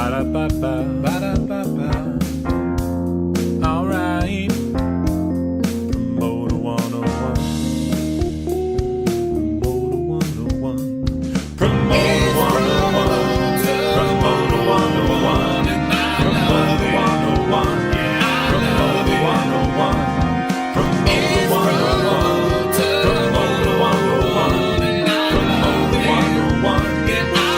Ba-da-ba-ba, ba-da-ba-ba. All right. Promoter 101. Promoter 101. Promoter 101. Promoter 101. Promoter 101. Promoter 101. Promoter 101. Promoter 101. Promoter 101.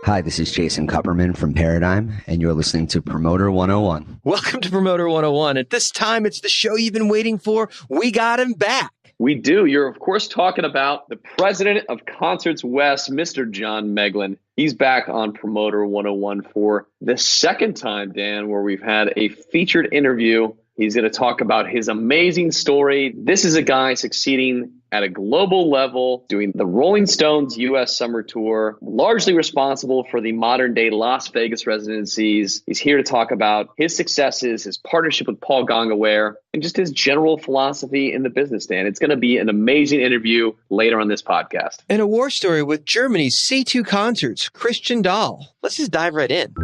Hi, this is Jason Kupperman from Paradigm, and you're listening to Promoter 101. Welcome to Promoter 101. At this time, it's the show you've been waiting for. We got him back. We do. You're, of course, talking about the president of Concerts West, Mr. John Meglen. He's back on Promoter 101 for the second time, Dan, where we've had a featured interview. He's going to talk about his amazing story. This is a guy succeeding at a global level, doing the Rolling Stones U.S. Summer Tour, largely responsible for the modern-day Las Vegas residencies. He's here to talk about his successes, his partnership with Paul Gongaware, and just his general philosophy in the business, Dan. It's going to be an amazing interview later on this podcast. And a war story with Germany's C2 Concerts, Christian Dahl. Let's just dive right in.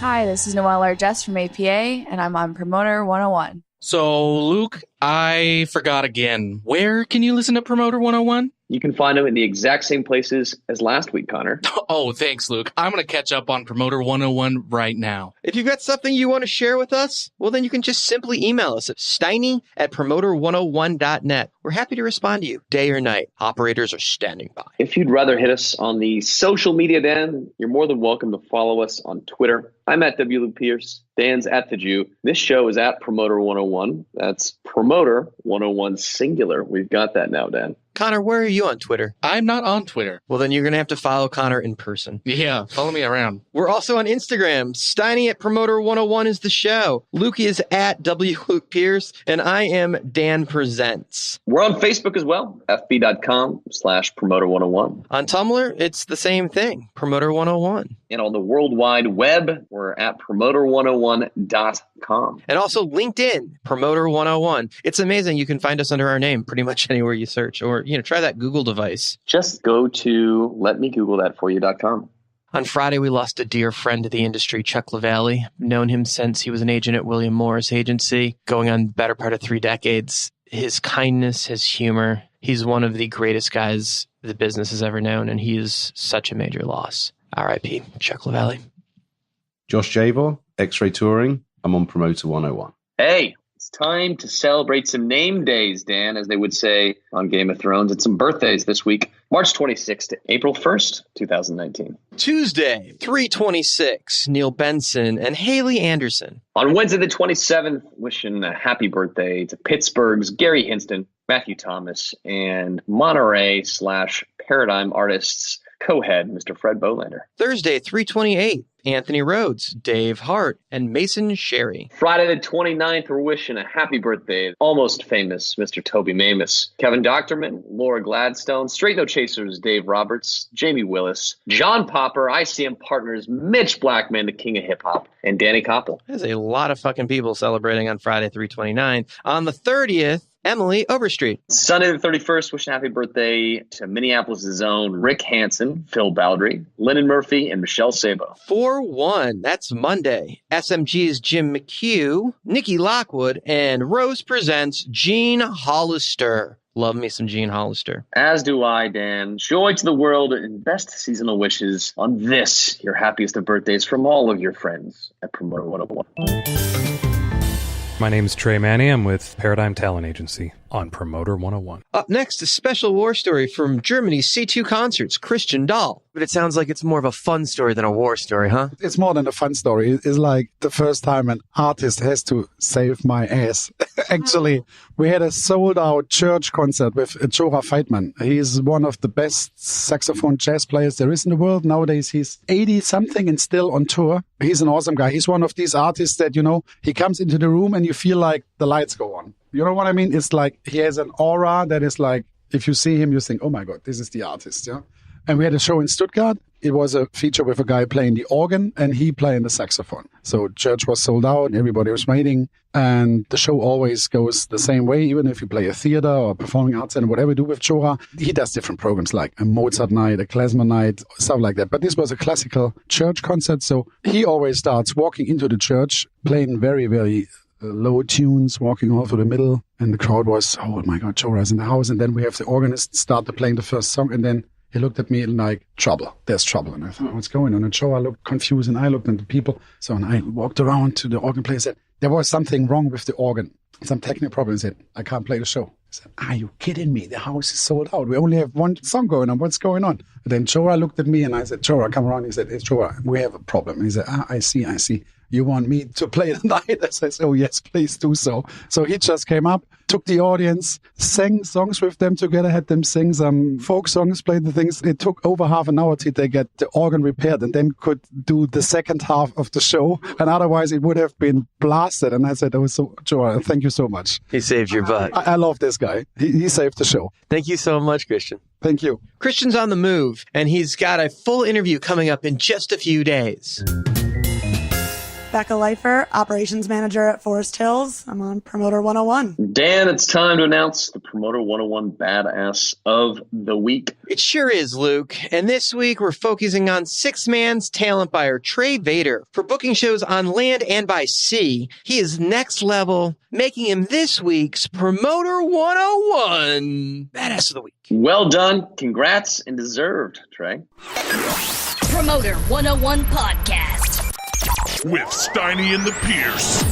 Hi, this is Noelle Largess from APA, and I'm on Promoter 101. So, Luke, I forgot again. Where can you listen to Promoter 101? You can find them in the exact same places as last week, Connor. Oh, thanks, Luke. I'm going to catch up on Promoter 101 right now. If you've got something you want to share with us, well, then you can just simply email us at steiny@promoter101.net. We're happy to respond to you day or night. Operators are standing by. If you'd rather hit us on the social media, Dan, you're more than welcome to follow us on Twitter. I'm at W. Luke Pierce. Dan's at The Jew. This show is at Promoter 101. That's Promoter 101 singular. We've got that now, Dan. Connor, where are you on Twitter? I'm not on Twitter. Well, then you're going to have to follow Connor in person. Yeah, follow me around. We're also on Instagram. Steiny at Promoter 101 is the show. Luke is at W. Luke Pierce, and I am Dan Presents. We're on Facebook as well, fb.com/Promoter 101. On Tumblr, it's the same thing, Promoter 101. And on the World Wide Web, we're at Promoter101.com. And also LinkedIn, Promoter 101. It's amazing. You can find us under our name pretty much anywhere you search, or, try that Google device. Just go to letmegooglethatforyou.com. On Friday, we lost a dear friend to the industry, Chuck LaValle. Known him since he was an agent at William Morris Agency, going on the better part of 3 decades. His kindness, his humor, he's one of the greatest guys the business has ever known, and he is such a major loss. R.I.P. Chuck LaValle. Josh Javor, X-Ray Touring. I'm on Promoter 101. Hey, it's time to celebrate some name days, Dan, as they would say on Game of Thrones. It's some birthdays this week. March 26th to April 1st, 2019. Tuesday, 3/26, Neil Benson and Haley Anderson. On Wednesday the 27th, wishing a happy birthday to Pittsburgh's Gary Hinston, Matthew Thomas, and Monterey/Paradigm artists co-head, Mr. Fred Bolander. Thursday, 3/28, Anthony Rhodes, Dave Hart, and Mason Sherry. Friday the 29th, we're wishing a happy birthday, almost famous Mr. Toby Mamus, Kevin Doctorman, Laura Gladstone, Straight No Chasers, Dave Roberts, Jamie Willis, John Popper, ICM Partners, Mitch Blackman, the king of hip-hop, and Danny Koppel. There's a lot of fucking people celebrating on Friday, 3/29. On the 30th, Emily Overstreet. Sunday the 31st, wishing a happy birthday to Minneapolis' own Rick Hansen, Phil Baldry, Lennon Murphy, and Michelle Sabo. 4/1, that's Monday. SMG's Jim McHugh, Nikki Lockwood, and Rose Presents Gene Hollister. Love me some Gene Hollister. As do I, Dan. Joy to the world and best seasonal wishes on this, your happiest of birthdays from all of your friends at Promoter 101. My name is Trey Manny. I'm with Paradigm Talent Agency on Promoter 101. Up next, a special war story from Germany's C2 Concerts, Christian Dahl. But it sounds like it's more of a fun story than a war story, huh? It's more than a fun story. It's like the first time an artist has to save my ass. Actually, we had a sold-out church concert with Jorah Feitman. He's one of the best saxophone jazz players there is in the world. Nowadays, he's 80-something and still on tour. He's an awesome guy. He's one of these artists that, he comes into the room and you feel like the lights go on. You know what I mean? It's like he has an aura that is like, if you see him, you think, oh my God, this is the artist, yeah? And we had a show in Stuttgart. It was a feature with a guy playing the organ and he playing the saxophone. So church was sold out, everybody was waiting. And the show always goes the same way, even if you play a theater or performing arts and whatever you do with Chora. He does different programs like a Mozart night, a klezmer night, stuff like that. But this was a classical church concert. So he always starts walking into the church, playing very, very low tunes, walking all through the middle. And the crowd was, oh my God, Chora's in the house. And then we have the organist start playing the first song. And then he looked at me like, trouble. There's trouble. And I thought, what's going on? And Chora looked confused and I looked at the people. So and I walked around to the organ player and said, there was something wrong with the organ. Some technical problem. He said, I can't play the show. I said, are you kidding me? The house is sold out. We only have one song going on. What's going on? And then Chora looked at me and I said, Chora, come around. He said, hey, Chora, we have a problem. And he said, I see. You want me to play the night? I said, oh, yes, please do so. So he just came up, took the audience, sang songs with them together, had them sing some folk songs, played the things. It took over half an hour till they get the organ repaired and then could do the second half of the show. And otherwise it would have been blasted. And I said, oh, so Joel, thank you so much. He saved your butt. I love this guy. He saved the show. Thank you so much, Christian. Thank you. Christian's on the move, and he's got a full interview coming up in just a few days. Becca Leifer, Operations Manager at Forest Hills. I'm on Promoter 101. Dan, it's time to announce the Promoter 101 Badass of the Week. It sure is, Luke. And this week, we're focusing on six-man's talent buyer Trey Vader. For booking shows on land and by sea, he is next level, making him this week's Promoter 101 Badass of the Week. Well done. Congrats and deserved, Trey. Promoter 101 Podcast. With Steiny and the Pierce.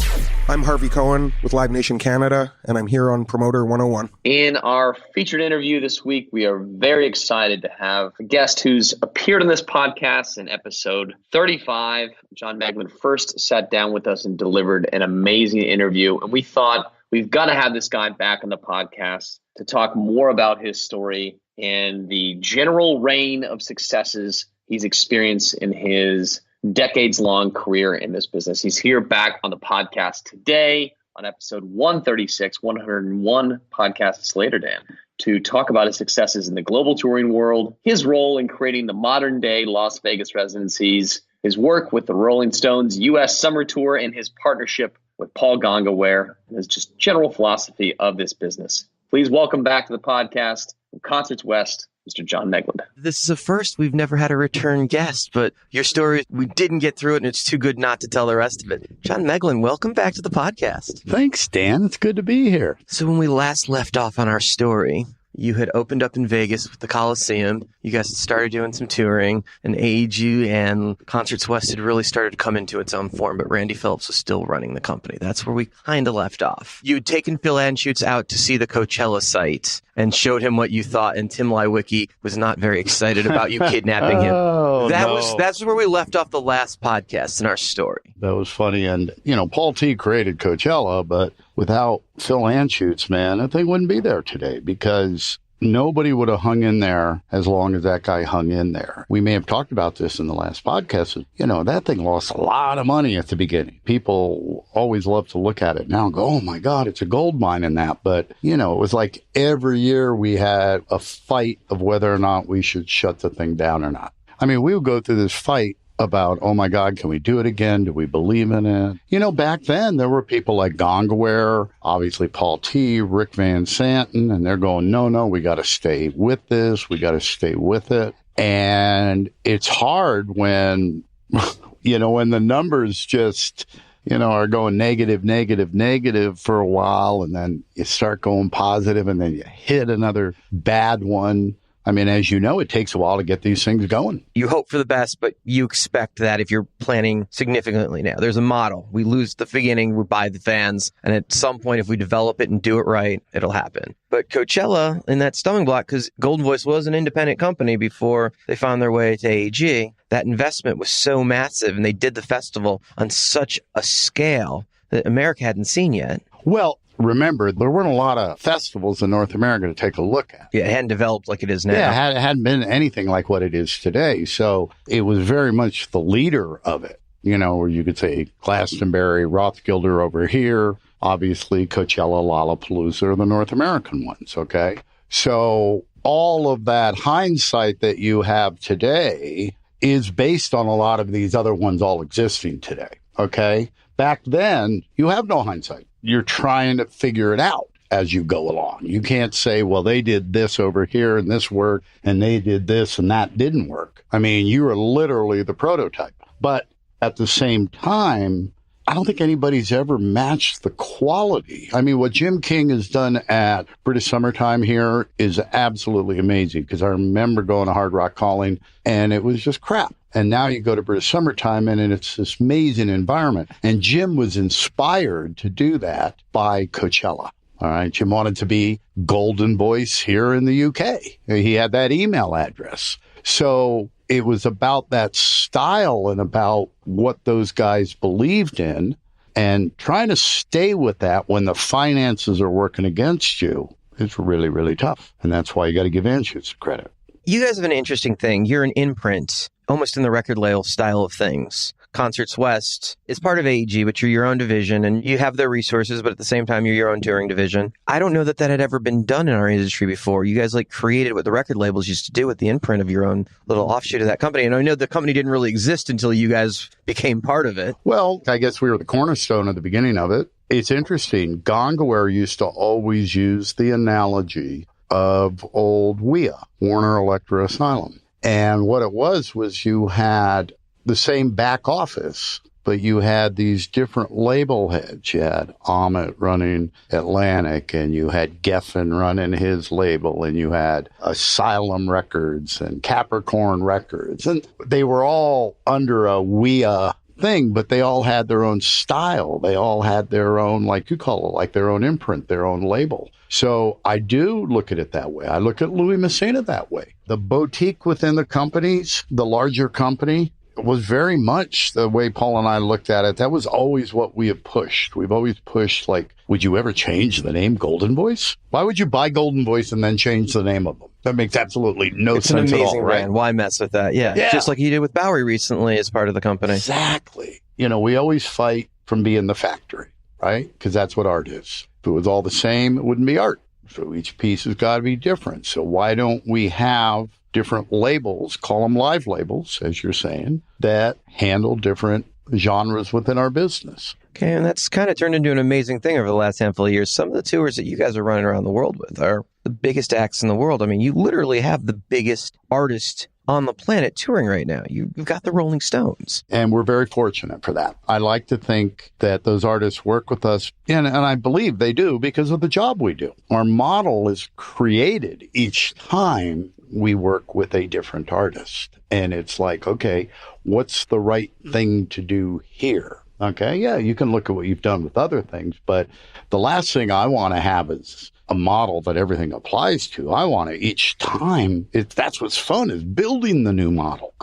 I'm Harvey Cohen with Live Nation Canada, and I'm here on Promoter 101. In our featured interview this week, we are very excited to have a guest who's appeared on this podcast in episode 35. John Meglen first sat down with us and delivered an amazing interview, and we thought we've got to have this guy back on the podcast to talk more about his story and the general reign of successes he's experienced in his decades-long career in this business. He's here back on the podcast today on episode 136, 101 podcasts later, Dan, to talk about his successes in the global touring world, his role in creating the modern-day Las Vegas residencies, his work with the Rolling Stones U.S. Summer Tour, and his partnership with Paul Gongaware, and his just general philosophy of this business. Please welcome back to the podcast from Concerts West, Mr. John Meglen. This is a first. We've never had a return guest, but your story, we didn't get through it, and it's too good not to tell the rest of it. John Meglen, welcome back to the podcast. Thanks, Dan. It's good to be here. So when we last left off on our story, you had opened up in Vegas with the Coliseum. You guys had started doing some touring, and AEG and Concerts West had really started to come into its own form, but Randy Phillips was still running the company. That's where we kind of left off. You had taken Phil Anschutz out to see the Coachella site and showed him what you thought, and Tim Lewicki was not very excited about you kidnapping him. That's where we left off the last podcast in our story. That was funny. And, Paul T created Coachella, but without Phil Anschutz, man, that thing wouldn't be there today because nobody would have hung in there as long as that guy hung in there. We may have talked about this in the last podcast. That thing lost a lot of money at the beginning. People always love to look at it now and go, oh my God, it's a gold mine in that. But, it was like every year we had a fight of whether or not we should shut the thing down or not. I mean, we would go through this fight about, oh my God, can we do it again? Do we believe in it? Back then there were people like Gongaware, obviously Paul T, Rick Van Santen, and they're going, no, we got to stay with this. We got to stay with it. And it's hard when, when the numbers just, are going negative for a while, and then you start going positive, and then you hit another bad one. I mean, as you know, it takes a while to get these things going. You hope for the best, but you expect that if you're planning significantly now. There's a model. We lose the beginning, we buy the fans, and at some point, if we develop it and do it right, it'll happen. But Coachella, in that stumbling block, because Golden Voice was an independent company before they found their way to AEG, that investment was so massive, and they did the festival on such a scale that America hadn't seen yet. Well, remember, there weren't a lot of festivals in North America to take a look at. Yeah, it hadn't developed like it is now. Yeah, it hadn't been anything like what it is today. So it was very much the leader of it, where you could say Glastonbury, Rothgilder over here, obviously Coachella, Lollapalooza are the North American ones, okay? So all of that hindsight that you have today is based on a lot of these other ones all existing today. Okay. Back then, you have no hindsight. You're trying to figure it out as you go along. You can't say, well, they did this over here and this worked, and they did this and that didn't work. I mean, you are literally the prototype. But at the same time, I don't think anybody's ever matched the quality. I mean, what Jim King has done at British Summertime here is absolutely amazing, because I remember going to Hard Rock Calling and it was just crap. And now you go to British Summertime and it's this amazing environment. And Jim was inspired to do that by Coachella. All right. Jim wanted to be Golden Voice here in the UK. He had that email address. So it was about that style and about what those guys believed in, and trying to stay with that when the finances are working against you is really, really tough. And that's why you got to give Anschutz credit. You guys have an interesting thing. You're an imprint, almost in the record label style of things. Concerts West is part of AEG, but you're your own division and you have their resources, but at the same time, you're your own touring division. I don't know that had ever been done in our industry before. You guys created what the record labels used to do with the imprint of your own little offshoot of that company. And I know the company didn't really exist until you guys became part of it. Well, I guess we were the cornerstone at the beginning of it. It's interesting. Gongaware used to always use the analogy of old WEA, Warner Electra Asylum. And what it was you had the same back office, but you had these different label heads. You had Ahmet running Atlantic, and you had Geffen running his label, and you had Asylum Records and Capricorn Records. And they were all under a WEA thing, but they all had their own style. They all had their own, like you call it, like their own imprint, their own label. So I do look at it that way. I look at Louis Messina that way. The boutique within the companies, the larger company, was very much the way Paul and I looked at it. That was always what we have pushed. We've always pushed, would you ever change the name Golden Voice? Why would you buy Golden Voice and then change the name of them? That makes absolutely no sense at all, right? It's an amazing brand. Why mess with that? Yeah. Just like you did with Bowery recently as part of the company. Exactly. We always fight from being the factory, right? Because that's what art is. If it was all the same, it wouldn't be art. So each piece has got to be different. So why don't we have different labels, call them live labels, as you're saying, that handle different genres within our business? Okay, and that's kind of turned into an amazing thing over the last handful of years. Some of the tours that you guys are running around the world with are the biggest acts in the world. I mean, you literally have the biggest artist on the planet touring right now. You've got the Rolling Stones. And we're very fortunate for that. I like to think that those artists work with us, and I believe they do because of the job we do. Our model is created each time we work with a different artist. And it's like, okay, what's the right thing to do here? Okay, yeah, you can look at what you've done with other things, but the last thing I want to have is a model that everything applies to. I want to each time, that's what's fun, is building the new model.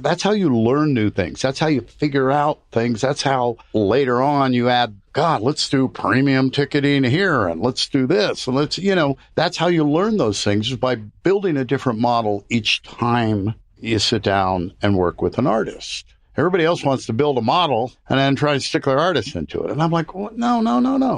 That's how you learn new things. That's how you figure out things. That's how later on you add, God, let's do premium ticketing here and let's do this. And that's how you learn those things, is by building a different model each time you sit down and work with an artist. Everybody else wants to build a model and then try to stick their artist into it. And I'm like, well, no.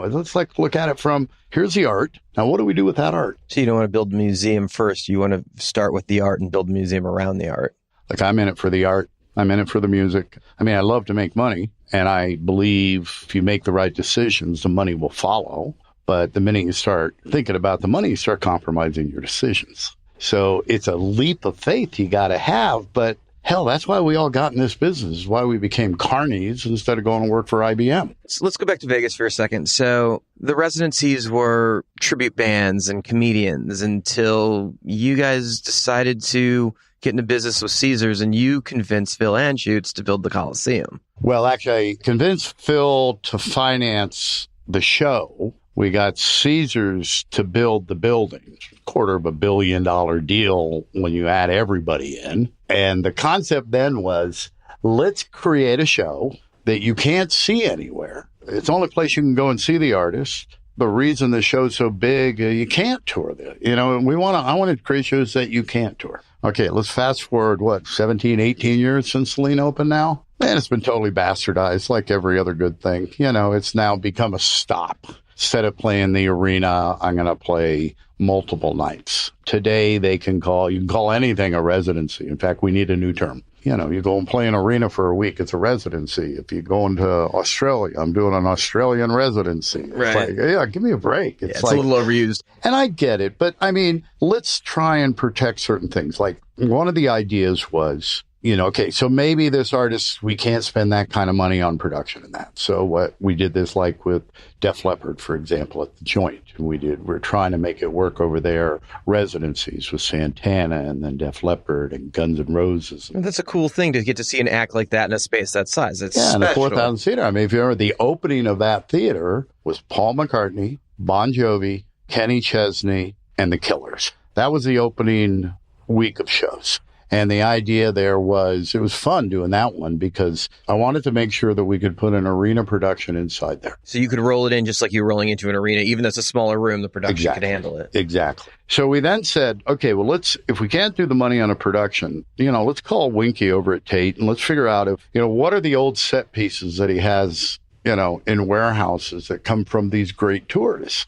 Let's look at it from, here's the art. Now, what do we do with that art? So you don't want to build a museum first. You want to start with the art and build a museum around the art. I'm in it for the art. I'm in it for the music. I mean, I love to make money. And I believe if you make the right decisions, the money will follow. But the minute you start thinking about the money, you start compromising your decisions. So it's a leap of faith you got to have, but hell, that's why we all got in this business, why we became carnies instead of going to work for IBM. So let's go back to Vegas for a second. So the residencies were tribute bands and comedians until you guys decided to get into business with Caesars and you convinced Phil Anschutz to build the Coliseum. Well, actually, I convinced Phil to finance the show. We got Caesars to build the building, $250 million deal when you add everybody in. And the concept then was, let's create a show that you can't see anywhere. It's the only place you can go and see the artist. The reason the show's so big, you can't tour it. I wanted to create shows that you can't tour. Okay, let's fast forward, 17, 18 years since Celine opened now? Man, it's been totally bastardized like every other good thing. It's now become a stop. Instead of playing the arena, I'm going to play multiple nights. today you can call anything a residency. In fact, we need a new term. You go and play an arena for a week, it's a residency. If you go into Australia, I'm doing an Australian residency. It's right. like, give me a break. It's a little overused. And I get it, but I mean, let's try and protect certain things. Like one of the ideas was, okay, so maybe this artist, we can't spend that kind of money on production and that. So what we did this like with Def Leppard, for example, at the Joint. We're trying to make it work over there. Residencies with Santana and then Def Leppard and Guns N' Roses. That's a cool thing to get to see an act like that in a space that size. It's and a special. 4,000 seater. I mean, if you remember, the opening of that theater was Paul McCartney, Bon Jovi, Kenny Chesney, and the Killers. That was the opening week of shows. And the idea there was, it was fun doing that one because I wanted to make sure that we could put an arena production inside there. So you could roll it in just like you're rolling into an arena, even though it's a smaller room, the production could handle it. Exactly. So we then said, okay, well, if we can't do the money on a production, let's call Winky over at Tate and let's figure out what are the old set pieces that he has, in warehouses that come from these great tours.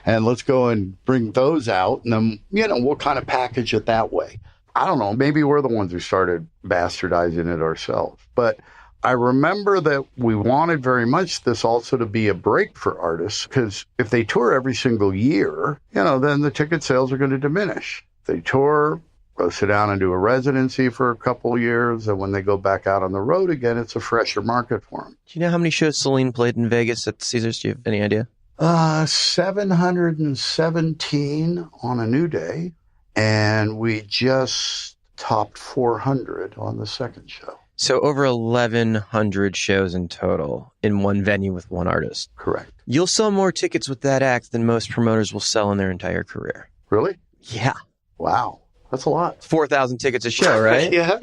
And let's go and bring those out and then, we'll kind of package it that way. I don't know, maybe we're the ones who started bastardizing it ourselves. But I remember that we wanted very much this also to be a break for artists, because if they tour every single year, then the ticket sales are going to diminish. If they tour, go sit down and do a residency for a couple of years, and when they go back out on the road again, it's a fresher market for them. Do you know how many shows Celine played in Vegas at the Caesars? Do you have any idea? 717 on a new day. And we just topped 400 on the second show. So over 1,100 shows in total in one venue with one artist. Correct. You'll sell more tickets with that act than most promoters will sell in their entire career. Really? Yeah. Wow. That's a lot. 4,000 tickets a show, right? Yeah.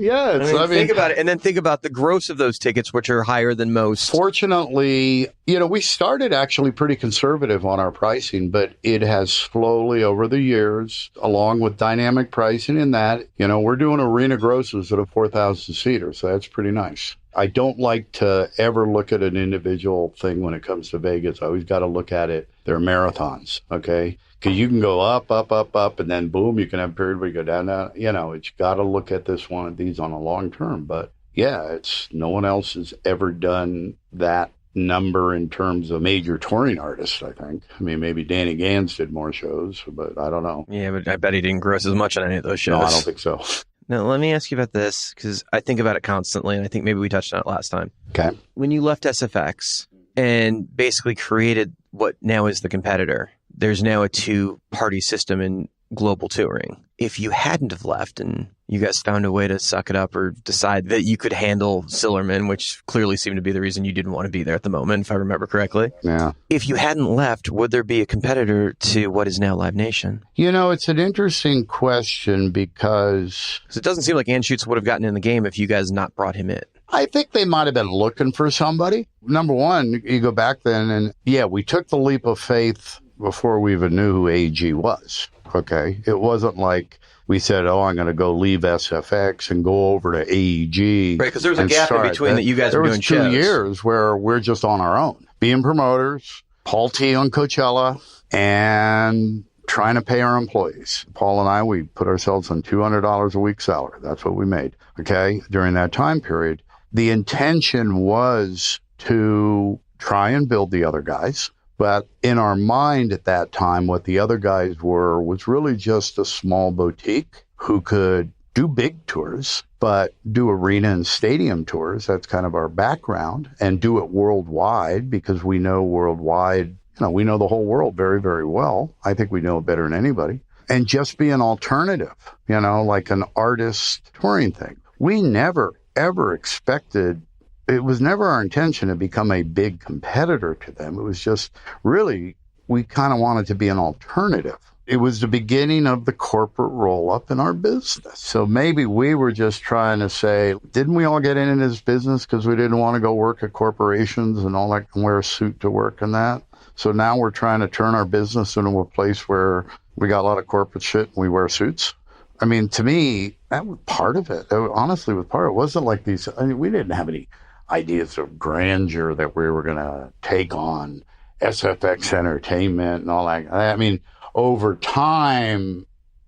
Think about it. And then think about the gross of those tickets, which are higher than most. Fortunately, we started actually pretty conservative on our pricing, but it has slowly over the years, along with dynamic pricing in that, we're doing arena grosses at a 4,000 seater. So that's pretty nice. I don't like to ever look at an individual thing when it comes to Vegas. I always got to look at it. They're marathons. Okay. Because you can go up, and then boom, you can have a period where you go down. It's got to look at these on a long term. But yeah, no one else has ever done that number in terms of major touring artists, I think. I mean, maybe Danny Gans did more shows, but I don't know. Yeah, but I bet he didn't gross as much on any of those shows. No, I don't think so. Now, let me ask you about this, because I think about it constantly, and I think maybe we touched on it last time. Okay. When you left SFX and basically created what now is the competitor, there's now a two-party system in global touring. If you hadn't have left and you guys found a way to suck it up or decide that you could handle Sillerman, which clearly seemed to be the reason you didn't want to be there at the moment, if I remember correctly. Yeah. If you hadn't left, would there be a competitor to what is now Live Nation? It's an interesting question because it doesn't seem like Anschutz would have gotten in the game if you guys not brought him in. I think they might have been looking for somebody. Number one, you go back then and we took the leap of faith before we even knew who AG was. Okay. It wasn't like we said, I'm going to go leave SFX and go over to AEG. Right, because there was a gap in between that you guys were doing shows. There was 2 years where we're just on our own, being promoters, Paul T on Coachella, and trying to pay our employees. Paul and I, we put ourselves on $200 a week salary. That's what we made, okay, during that time period. The intention was to try and build the other guys. But in our mind at that time, what the other guys were was really just a small boutique who could do big tours, but do arena and stadium tours. That's kind of our background, and do it worldwide because we know worldwide, we know the whole world very, very well. I think we know it better than anybody. And just be an alternative, like an artist touring thing. We never, ever expected. It was never our intention to become a big competitor to them. It was just really, we kind of wanted to be an alternative. It was the beginning of the corporate roll-up in our business. So maybe we were just trying to say, didn't we all get into this business because we didn't want to go work at corporations and all that, and wear a suit to work and that? So now we're trying to turn our business into a place where we got a lot of corporate shit and we wear suits. I mean, to me, that was part of it. Honestly, was part of it. It wasn't like we didn't have any ideas of grandeur that we were going to take on SFX Entertainment and all that. I mean, over time,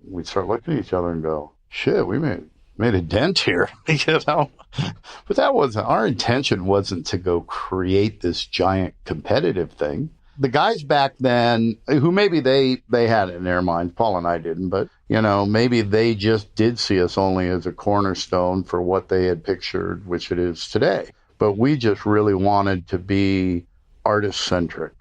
we'd start looking at each other and go, shit, we made a dent here, But that wasn't, our intention wasn't to go create this giant competitive thing. The guys back then, who maybe they had it in their minds, Paul and I didn't, but, maybe they just did see us only as a cornerstone for what they had pictured, which it is today. But we just really wanted to be artist-centric.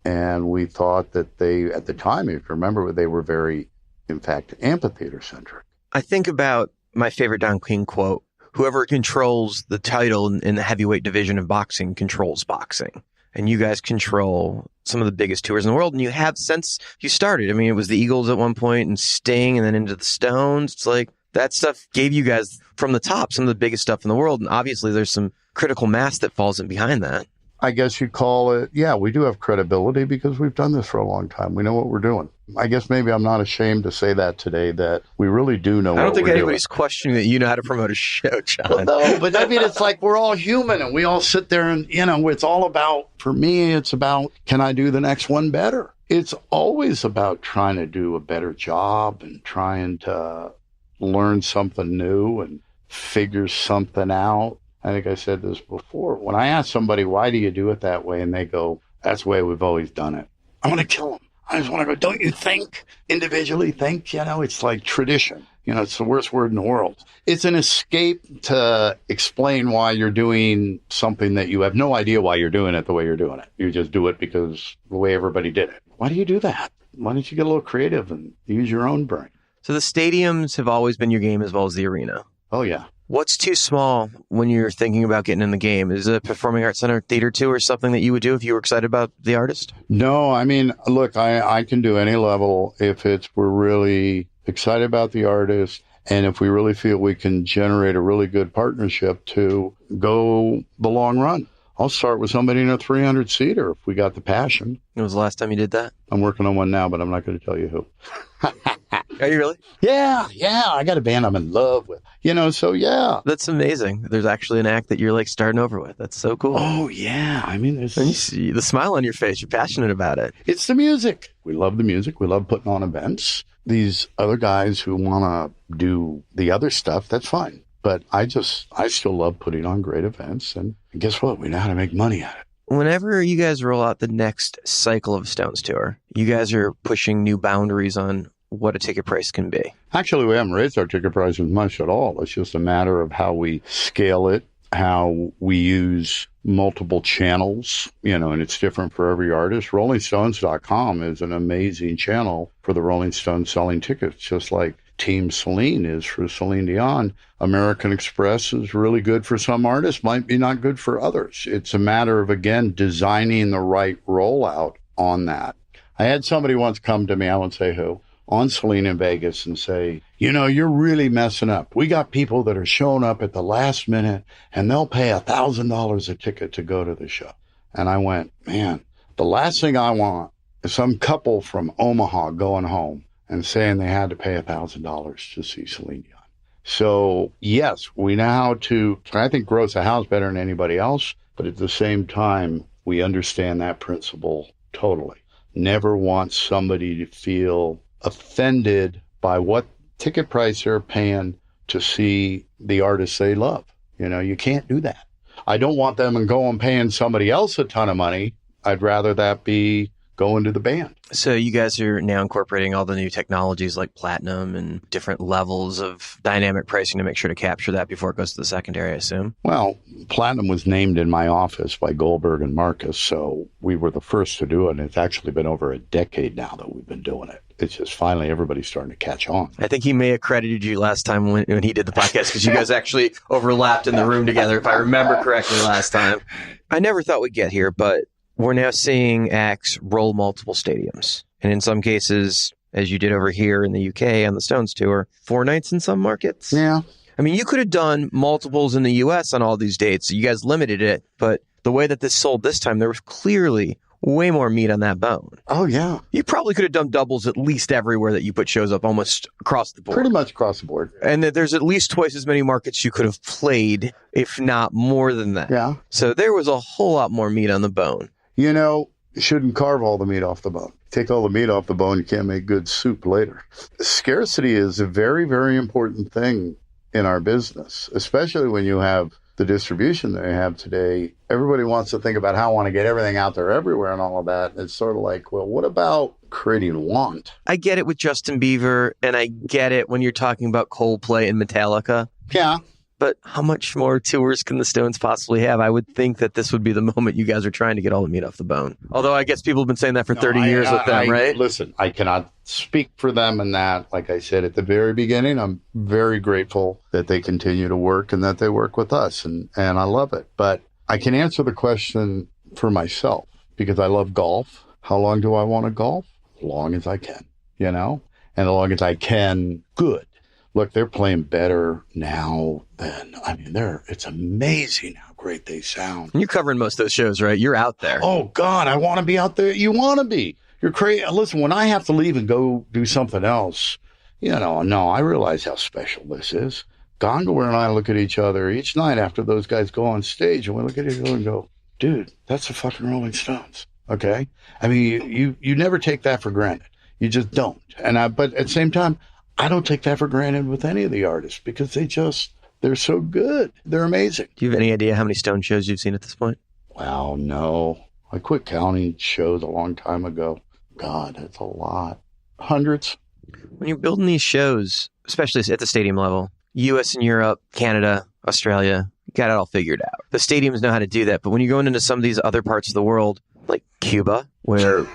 And we thought that they, at the time, if you remember, they were very, in fact, amphitheater-centric. I think about my favorite Don King quote: whoever controls the title in the heavyweight division of boxing controls boxing. And you guys control some of the biggest tours in the world. And you have since you started. I mean, it was the Eagles at one point and Sting and then into the Stones. It's like that stuff gave you guys from the top some of the biggest stuff in the world. And obviously there's some critical mass that falls in behind that. I guess you'd call it, yeah, we do have credibility because we've done this for a long time. We know what we're doing. I guess maybe I'm not ashamed to say that today, that we really do know what we're doing. I don't think anybody's questioning that you know how to promote a show, John. Well, no, but I mean, it's like we're all human and we all sit there and, it's all about, for me, it's about, can I do the next one better? It's always about trying to do a better job and trying to learn something new and figure something out. I think I said this before. When I ask somebody, why do you do it that way? And they go, that's the way we've always done it. I want to kill them. I just want to go, don't you think? Individually think, it's like tradition. It's the worst word in the world. It's an escape to explain why you're doing something that you have no idea why you're doing it the way you're doing it. You just do it because the way everybody did it. Why do you do that? Why don't you get a little creative and use your own brain? So the stadiums have always been your game as well as the arena. Oh, yeah. What's too small when you're thinking about getting in the game? Is it a performing arts center theater tour or something that you would do if you were excited about the artist? No, I mean, look, I can do any level if we're really excited about the artist and if we really feel we can generate a really good partnership to go the long run. I'll start with somebody in a 300-seater if we got the passion. When was the last time you did that? I'm working on one now, but I'm not going to tell you who. Are you really? Yeah. I got a band I'm in love with. So yeah. That's amazing. There's actually an act that you're like starting over with. That's so cool. Oh, yeah. I mean, and you see the smile on your face. You're passionate about it. It's the music. We love the music. We love putting on events. These other guys who want to do the other stuff, that's fine. But I still love putting on great events. And guess what? We know how to make money at it. Whenever you guys roll out the next cycle of Stones tour, you guys are pushing new boundaries on what a ticket price can be. Actually, we haven't raised our ticket prices much at all. It's just a matter of how we scale it, how we use multiple channels, and it's different for every artist. RollingStones.com is an amazing channel for the Rolling Stones selling tickets, just like Team Celine is for Celine Dion. American Express is really good for some artists, might be not good for others. It's a matter of, again, designing the right rollout on that. I had somebody once come to me, I won't say who, on Celine in Vegas and say, you're really messing up. We got people that are showing up at the last minute and they'll pay $1,000 a ticket to go to the show. And I went, man, the last thing I want is some couple from Omaha going home and saying they had to pay $1,000 to see Celine Dion. So yes, we know how to, I think, gross a house better than anybody else, but at the same time, we understand that principle totally. Never want somebody to feel offended by what ticket price they're paying to see the artists they love. You can't do that. I don't want them to go and paying somebody else a ton of money. I'd rather that be going to the band. So you guys are now incorporating all the new technologies like platinum and different levels of dynamic pricing to make sure to capture that before it goes to the secondary, I assume. Well, platinum was named in my office by Goldberg and Marcus, so we were the first to do it. And it's actually been over a decade now that we've been doing it. It's just finally everybody's starting to catch on. I think he may have credited you last time when he did the podcast because you guys actually overlapped in the room together, if I remember correctly last time. I never thought we'd get here, but we're now seeing acts roll multiple stadiums. And in some cases, as you did over here in the UK on the Stones tour, 4 nights in some markets. Yeah. I mean, you could have done multiples in the US on all these dates. You guys limited it. But the way that this sold this time, there was clearly way more meat on that bone. Oh, yeah. You probably could have done doubles at least everywhere that you put shows up, almost across the board. Pretty much across the board. And there's at least twice as many markets you could have played, if not more than that. Yeah. So there was a whole lot more meat on the bone. You shouldn't carve all the meat off the bone. take all the meat off the bone, you can't make good soup later. Scarcity is a very, very important thing in our business, especially when you have the distribution that you have today. Everybody wants to think about how I want to get everything out there everywhere and all of that. It's sort of like, well, what about creating want? I get it with Justin Bieber, and I get it when you're talking about Coldplay and Metallica. Yeah. But how much more tours can the Stones possibly have? I would think that this would be the moment you guys are trying to get all the meat off the bone. Although I guess people have been saying that for 30 years with them, right? Listen, I cannot speak for them in that. Like I said at the very beginning, I'm very grateful that they continue to work and that they work with us, and I love it. But I can answer the question for myself because I love golf. How long do I want to golf? As long as I can, and as long as I can, good. Look, they're playing better now than, it's amazing how great they sound. And you're covering most of those shows, right? You're out there. Oh, God, I want to be out there. You want to be. You're crazy. Listen, when I have to leave and go do something else, no, I realize how special this is. Gongor and I look at each other each night after those guys go on stage, and we look at each other and go, dude, that's the fucking Rolling Stones, okay? You never take that for granted. You just don't. But at the same time, I don't take that for granted with any of the artists because they're so good. They're amazing. Do you have any idea how many Stone shows you've seen at this point? Wow, no. I quit counting shows a long time ago. God, that's a lot. Hundreds. When you're building these shows, especially at the stadium level, U.S. and Europe, Canada, Australia, you got it all figured out. The stadiums know how to do that. But when you're going into some of these other parts of the world, like Cuba, where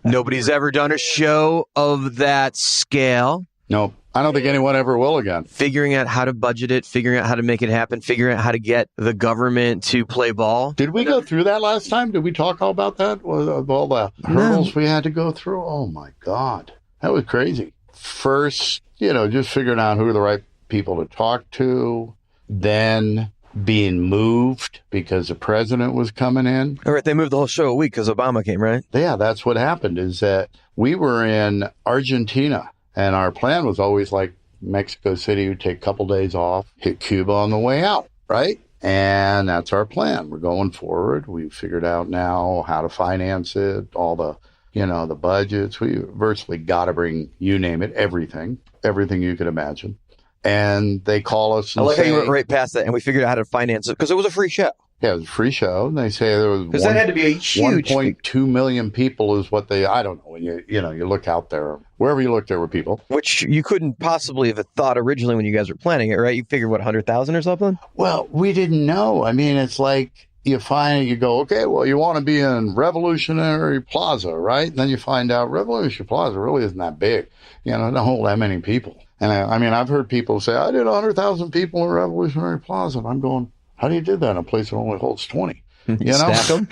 nobody's ever done a show of that scale. No, I don't think anyone ever will again. Figuring out how to budget it, figuring out how to make it happen, figuring out how to get the government to play ball. Did we go through that last time? Did we talk all about that? All the hurdles we had to go through? Oh, my God. That was crazy. First, just figuring out who are the right people to talk to, then being moved because the president was coming in. All right, they moved the whole show a week because Obama came, right? Yeah, that's what happened is that we were in Argentina. And our plan was always like Mexico City would take a couple days off, hit Cuba on the way out, right? And that's our plan. We're going forward. We've figured out now how to finance it, all the, the budgets. We virtually got to bring, you name it, everything you could imagine. And they call us and I like say, how you went right past that, and we figured out how to finance it because it was a free show. Yeah, it was a free show. And they say there was because that had to be a huge 1.2 million people is what they. I don't know. When you look out there, wherever you look, there were people. Which you couldn't possibly have thought originally when you guys were planning it, right? You figured 100,000 or something. Well, we didn't know. It's like you go, okay, well, you want to be in Revolutionary Plaza, right? And then you find out Revolutionary Plaza really isn't that big. It don't hold that many people. And I've heard people say I did 100,000 people in Revolutionary Plaza, and I'm going. How do you do that in a place that only holds 20? Stack them?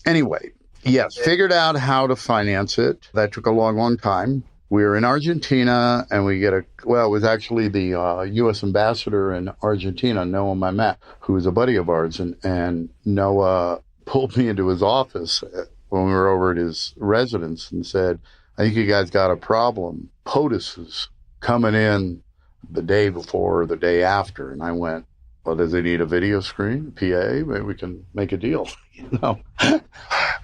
Anyway, yes, figured out how to finance it. That took a long, long time. We were in Argentina, and it was actually the U.S. ambassador in Argentina, Noah Mamet, who was a buddy of ours. And Noah pulled me into his office when we were over at his residence and said, I think you guys got a problem. POTUS is coming in the day before or the day after. And I went, well, does he need a video screen, PA? Maybe we can make a deal,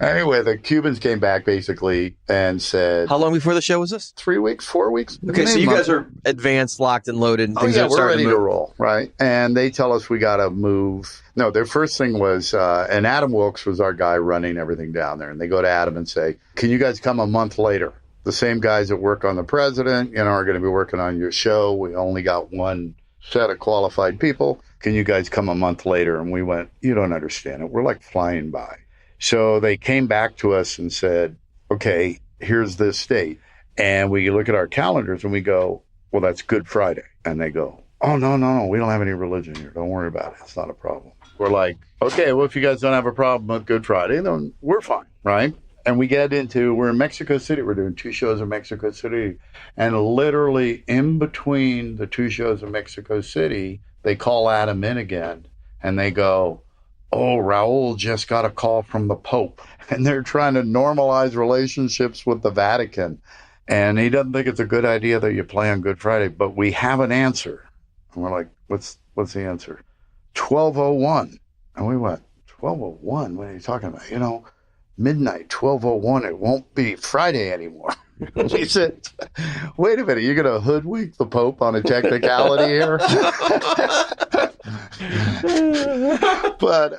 Anyway, the Cubans came back basically and said... How long before the show was this? 3 weeks, 4 weeks. Okay, so you guys are advanced, locked, and loaded, and things are we're ready to roll, right? And they tell us we got to move. No, their first thing was, and Adam Wilkes was our guy running everything down there, and they go to Adam and say, can you guys come a month later? The same guys that work on the president, are going to be working on your show. We only got one set of qualified people. Can you guys come a month later? And we went, you don't understand it. We're like flying by. So they came back to us and said, okay, here's this date. And we look at our calendars and we go, well, that's Good Friday. And they go, oh, no, we don't have any religion here. Don't worry about it. It's not a problem. We're like, okay, well, if you guys don't have a problem with Good Friday, then we're fine, right? And we're in Mexico City. We're doing 2 shows in Mexico City. And literally in between the 2 shows in Mexico City, they call Adam in again. And they go, oh, Raul just got a call from the Pope. And they're trying to normalize relationships with the Vatican. And he doesn't think it's a good idea that you play on Good Friday. But we have an answer. And we're like, what's the answer? 12:01. And we went, 12:01? What are you talking about? midnight, 12:01. It won't be Friday anymore. We said, wait a minute, you're going to hoodwink the Pope on a technicality here? But,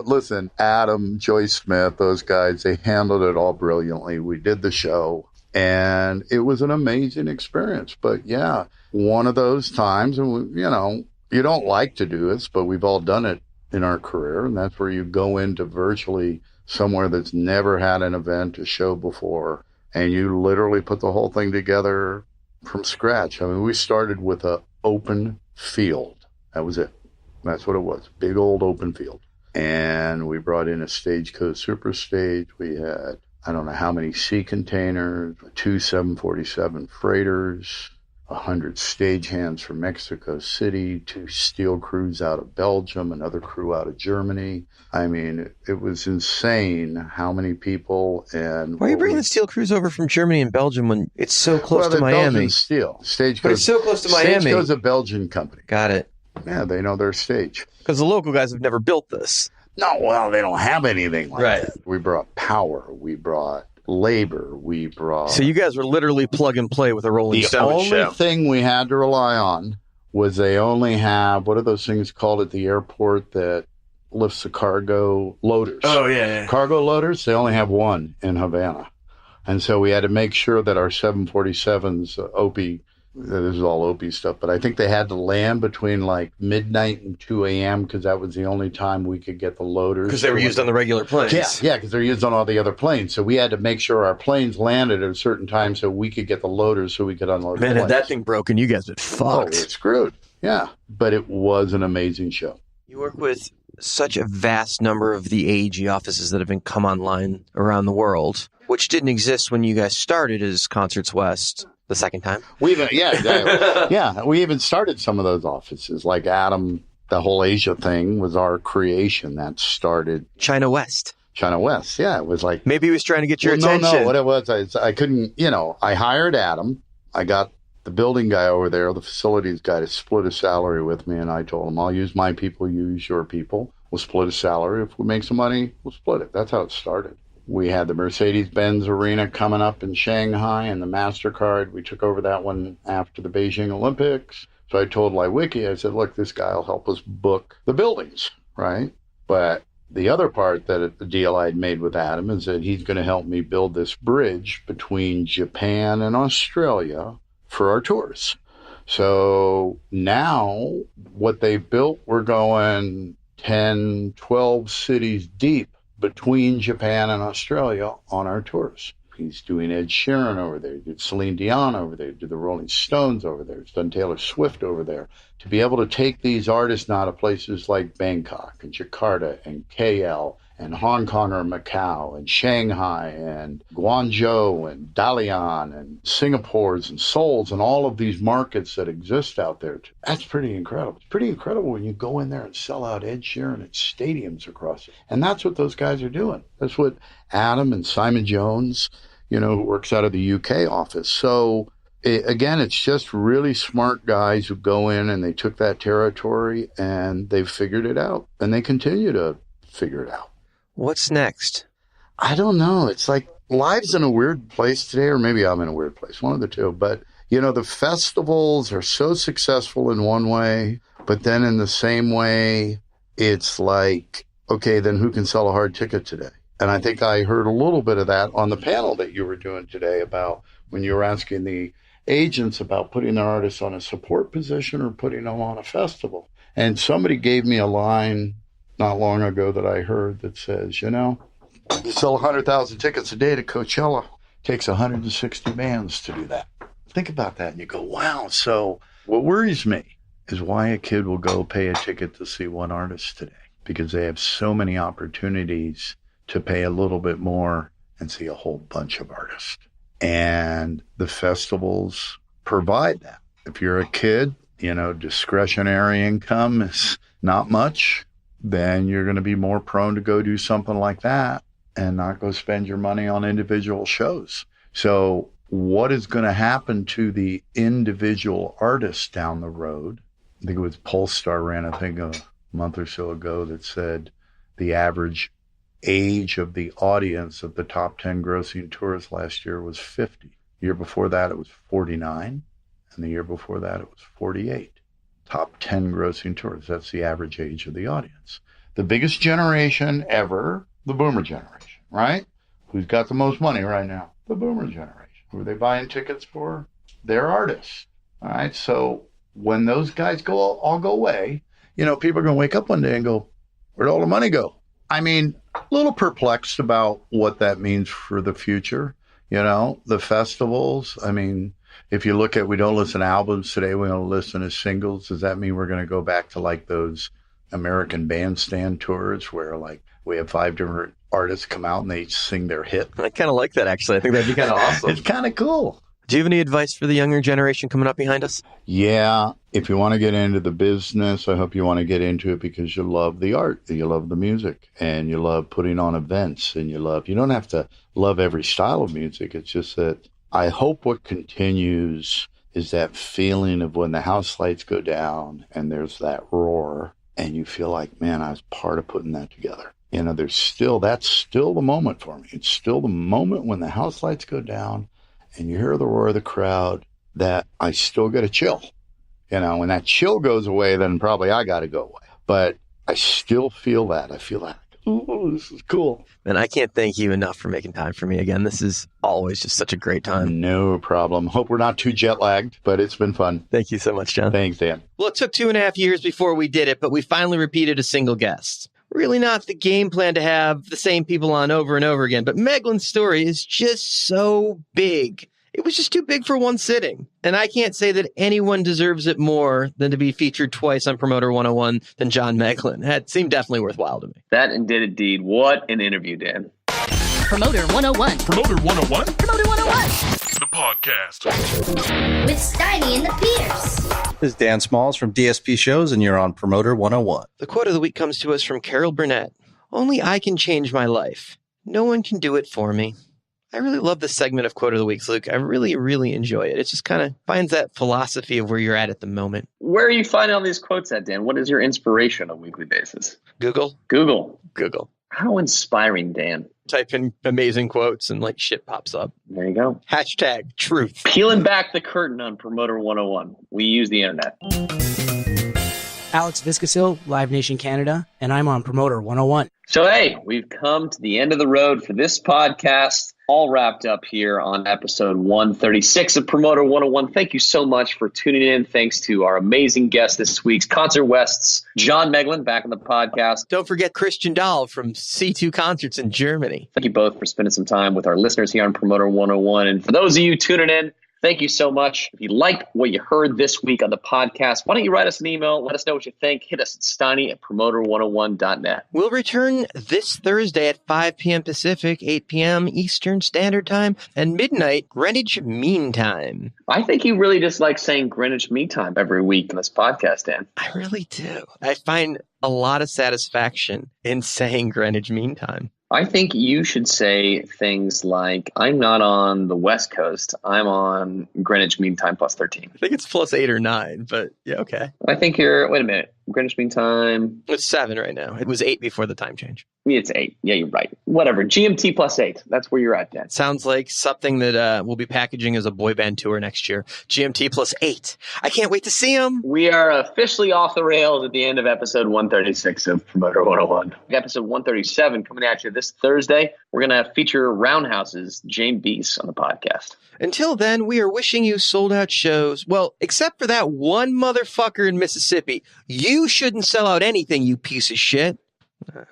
listen, Adam, Joyce Smith, those guys, they handled it all brilliantly. We did the show, and it was an amazing experience. But, yeah, one of those times, and you don't like to do this, but we've all done it in our career, and that's where you go into virtually somewhere that's never had an event, a show before, and you literally put the whole thing together from scratch. I mean, we started with an open field. That was it. That's what it was. Big old open field. And we brought in a Stagecoach Super Stage. We had, I don't know how many sea containers, 2 747 freighters, 100 stagehands from Mexico City, 2 steel crews out of Belgium, another crew out of Germany. I mean, it was insane how many people. And why are you bringing the steel crews over from Germany and Belgium when it's so close to Miami? Belgian steel. Stagecoach, but it's so close to Miami. Stagecoach's a Belgian company. Got it. Yeah, they know their stage. Because the local guys have never built this. No, well, they don't have anything like that. We brought power. We brought labor. We brought... So you guys were literally plug and play with a Rolling Stone show. The only thing we had to rely on was they only have, what are those things called at the airport that lifts the cargo? Loaders. Oh, yeah. Cargo loaders, they only have one in Havana. And so we had to make sure that our 747s, Opie, this is all Opie stuff, but I think they had to land between like midnight and 2 a.m. because that was the only time we could get the loaders. Because they were used on the regular planes. Yeah, because they're used on all the other planes. So we had to make sure our planes landed at a certain time so we could get the loaders so we could unload the planes. Man, had that thing broken, you guys would fucked. Oh, we're screwed. Yeah, but it was an amazing show. You work with such a vast number of the AEG offices that have been come online around the world, which didn't exist when you guys started as Concerts West. The second time? We even started some of those offices. Like Adam, the whole Asia thing was our creation that started. China West, yeah. It was like... Maybe he was trying to get your attention. No, what it was, I couldn't, I hired Adam. I got the building guy over there, the facilities guy, to split a salary with me, and I told him, I'll use my people, you use your people. We'll split a salary. If we make some money, we'll split it. That's how it started. We had the Mercedes-Benz Arena coming up in Shanghai and the MasterCard. We took over that one after the Beijing Olympics. So I told Lywicki, I said, look, this guy will help us book the buildings, right? But the other part that the deal I'd made with Adam is that he's going to help me build this bridge between Japan and Australia for our tours. So now what they've built, we're going 10, 12 cities deep between Japan and Australia on our tours. He's doing Ed Sheeran over there. He did Celine Dion over there. He did the Rolling Stones over there. He's done Taylor Swift over there. To be able to take these artists now to places like Bangkok and Jakarta and KL and Hong Kong or Macau and Shanghai and Guangzhou and Dalian and Singapore's and Seoul's and all of these markets that exist out there. That's pretty incredible. It's pretty incredible when you go in there and sell out Ed Sheeran at stadiums across it. And that's what those guys are doing. That's what Adam and Simon Jones, who works out of the UK office. So again, it's just really smart guys who go in and they took that territory and they've figured it out and they continue to figure it out. What's next? I don't know. It's like life's in a weird place today, or maybe I'm in a weird place, one of the two. But, the festivals are so successful in one way, but then in the same way, it's like, okay, then who can sell a hard ticket today? And I think I heard a little bit of that on the panel that you were doing today about when you were asking the agents about putting their artists on a support position or putting them on a festival. And somebody gave me a line not long ago that I heard that says, you sell 100,000 tickets a day to Coachella. It takes 160 bands to do that. Think about that and you go, wow. So what worries me is why a kid will go pay a ticket to see one artist today, because they have so many opportunities to pay a little bit more and see a whole bunch of artists. And the festivals provide that. If you're a kid, discretionary income is not much, then you're going to be more prone to go do something like that and not go spend your money on individual shows. So what is going to happen to the individual artists down the road? I think it was Polestar ran a thing a month or so ago that said the average age of the audience of the top 10 grossing tours last year was 50. The year before that, it was 49. And the year before that, it was 48. Top 10 grossing tours. That's the average age of the audience. The biggest generation ever, the boomer generation, right? Who's got the most money right now? The boomer generation. Who are they buying tickets for? Their artists. All right. So when those guys all go away, you know, people are going to wake up one day and go, where'd all the money go? I mean, a little perplexed about what that means for the future. You know, the festivals. I mean, if you look at, we don't listen to albums today, we don't listen to singles. Does that mean we're going to go back to like those American Bandstand tours where like we have 5 different artists come out and they each sing their hit? I kind of like that, actually. I think that'd be kind of awesome. It's kind of cool. Do you have any advice for the younger generation coming up behind us? Yeah. If you want to get into the business, I hope you want to get into it because you love the art, you love the music, and you love putting on events, and you don't have to love every style of music. It's just that I hope what continues is that feeling of when the house lights go down and there's that roar and you feel like, man, I was part of putting that together. You know, that's still the moment for me. It's still the moment when the house lights go down and you hear the roar of the crowd that I still get a chill. You know, when that chill goes away, then probably I got to go away. But I still feel that. I feel that. Oh, this is cool. And I can't thank you enough for making time for me again. This is always just such a great time. No problem. Hope we're not too jet lagged, but it's been fun. Thank you so much, John. Thanks, Dan. Well, it took 2.5 years before we did it, but we finally repeated a single guest. Really not the game plan to have the same people on over and over again, but Meglen's story is just so big. It was just too big for one sitting. And I can't say that anyone deserves it more than to be featured twice on Promoter 101 than John Meglen. That seemed definitely worthwhile to me. That indeed. What an interview, Dan. Promoter 101. Promoter 101? Promoter 101. The podcast. With Steiny and the Pierce. This is Dan Smalls from DSP Shows, and you're on Promoter 101. The quote of the week comes to us from Carol Burnett. Only I can change my life. No one can do it for me. I really love this segment of Quote of the Week, Luke. I really, really enjoy it. It just kind of finds that philosophy of where you're at the moment. Where are you finding all these quotes at, Dan? What is your inspiration on a weekly basis? Google. How inspiring, Dan. Type in amazing quotes and like shit pops up. There you go. Hashtag truth. Peeling back the curtain on Promoter 101. We use the internet. Alex Viscasil, Live Nation Canada, and I'm on Promoter 101. So, hey, we've come to the end of the road for this podcast. All wrapped up here on episode 136 of Promoter 101. Thank you so much for tuning in. Thanks to our amazing guest this week's Concert West's John Meglen back on the podcast. Don't forget Christian Dahl from C2 Concerts in Germany. Thank you both for spending some time with our listeners here on Promoter 101. And for those of you tuning in, thank you so much. If you liked what you heard this week on the podcast, why don't you write us an email? Let us know what you think. Hit us at steiny@promoter101.net. We'll return this Thursday at 5 p.m. Pacific, 8 p.m. Eastern Standard Time, and midnight Greenwich Mean Time. I think you really just like saying Greenwich Mean Time every week in this podcast, Dan. I really do. I find a lot of satisfaction in saying Greenwich Mean Time. I think you should say things like, I'm not on the West Coast. I'm on Greenwich Mean Time plus 13. I think it's plus 8 or 9, but yeah, okay. I think you're, wait a minute, Greenwich Mean Time. It's 7 right now. It was 8 before the time change. It's 8. Yeah, you're right. Whatever. GMT plus 8. That's where you're at, Dan. Sounds like something that we'll be packaging as a boy band tour next year. GMT plus 8. I can't wait to see them. We are officially off the rails at the end of episode 136 of Promoter 101. Episode 137 coming at you this Thursday. We're going to feature Roundhouse's James Beese on the podcast. Until then, we are wishing you sold out shows. Well, except for that one motherfucker in Mississippi. You shouldn't sell out anything, you piece of shit.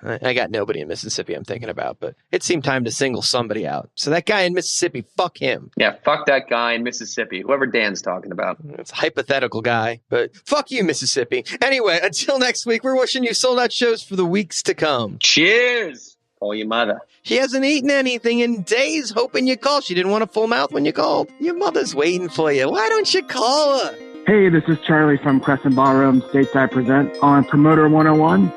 I got nobody in Mississippi I'm thinking about, but it seemed time to single somebody out. So that guy in Mississippi, fuck him. Yeah, fuck that guy in Mississippi, whoever Dan's talking about. It's a hypothetical guy, but fuck you, Mississippi. Anyway, until next week, we're wishing you sold out shows for the weeks to come. Cheers! Call your mother. She hasn't eaten anything in days, hoping you call. She didn't want a full mouth when you called. Your mother's waiting for you. Why don't you call her? Hey, this is Charlie from Crescent Ballroom Stateside Present on Promoter 101.